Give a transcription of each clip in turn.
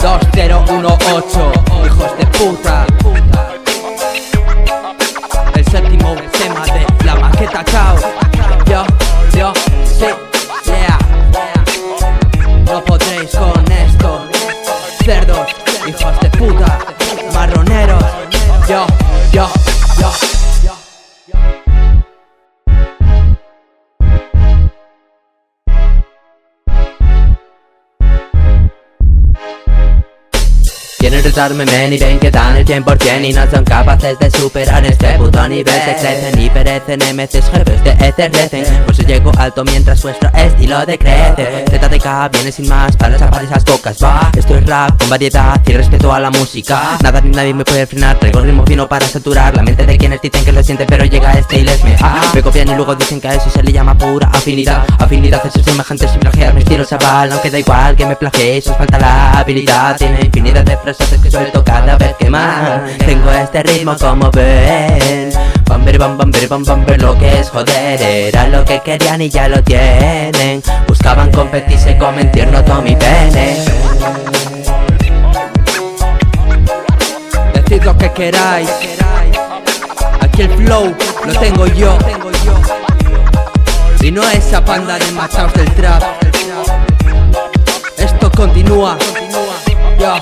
2018, hijos de puta. El séptimo tema de la maqueta, chao. Yo, sí, yeah. No podréis con esto, cerdos, hijos de puta, marroneros. Yo. Quieren retarme, men, y ven que dan el 100% y no son capaces de superar este puto nivel. Se crecen y perecen, MCs jefes de eterdecen. Por eso llego alto mientras vuestro estilo decrece. ZTK viene sin más para tapar esas bocas, va. Esto es rap con variedad y respeto a la música. Nada ni nadie me puede frenar, traigo ritmo fino para saturar la mente de quienes dicen que lo sienten, pero llega este y les me copian y luego dicen que a eso se le llama pura afinidad. Afinidad es ser semejantes sin plagiar mi estilo chaval. Aunque da igual que me plagiéis, os falta la habilidad. Tiene infinidad de frases que suelto cada vez que más. Tengo este ritmo como ven. Bamber, lo que es joder. Era lo que querían y ya lo tienen. Buscaban competir, se comen tierno todo mi pene. Decid lo que queráis. Aquí el flow lo tengo yo. Y no esa panda de machaos del trap. Esto continúa. Yo.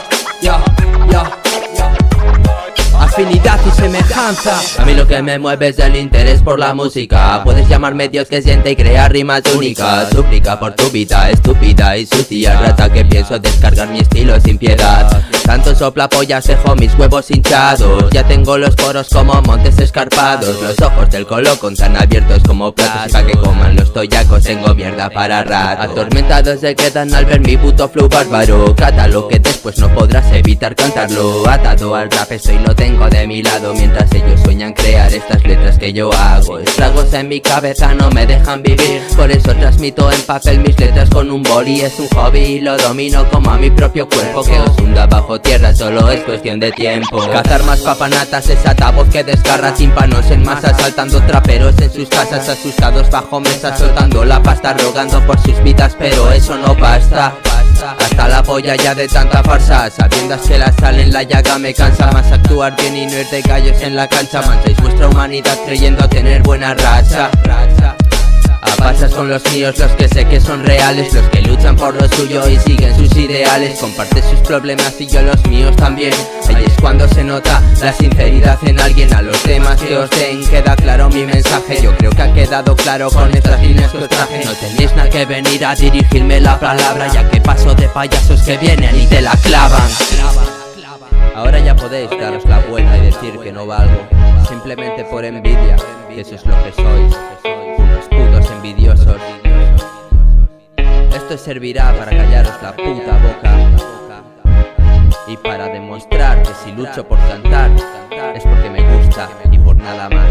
Afinidad y semejanza. A mí lo que me mueve es el interés por la música. Puedes llamarme Dios que siente y crea rimas únicas. Súplica por tu vida estúpida y sucia. Rata que pienso descargar mi estilo sin piedad. Tanto sopla pollas dejo mis huevos hinchados. Ya tengo los poros como montes escarpados. Los ojos del colocón tan abiertos como platos. Pa' que coman los toyacos, tengo mierda para rato. Atormentados se quedan al ver mi puto flow bárbaro. Cátalo que después no podrás evitar cantarlo. Atado al rap estoy, lo tengo de mi lado, mientras ellos sueñan crear estas letras que yo hago. Estragos en mi cabeza no me dejan vivir, por eso transmito en papel mis letras con un boli. Es un hobby y lo domino como a mi propio cuerpo, que os hunda bajo tierra, solo es cuestión de tiempo. Cazar más papanatas, esa voz que desgarra tímpanos en masa, saltando traperos en sus casas, asustados bajo mesa, soltando la pasta, rogando por sus vidas, pero eso no basta. Hasta la polla ya de tanta farsa, sabiendas que la sal en la llaga me cansa. Más actuar bien y no ir de gallos en la cancha. Mancháis vuestra humanidad creyendo tener buena racha. A pasas con los míos, los que sé que son reales, los que luchan por lo suyo y siguen sus ideales. Comparte sus problemas y yo los míos también. Ahí es cuando se nota la sinceridad en alguien. A los demás que os den queda claro mi mensaje. Yo creo que ha quedado claro con estas líneas que os traje. No tenéis nada que venir a dirigirme la palabra, ya que paso de payasos que vienen y te la clavan. Ahora ya podéis daros la vuelta y decir que no valgo, simplemente por envidia, que eso es lo que sois, unos putos envidiosos. Esto servirá para callaros la puta boca y para demostrar que si lucho por cantar es porque me gusta y por nada más.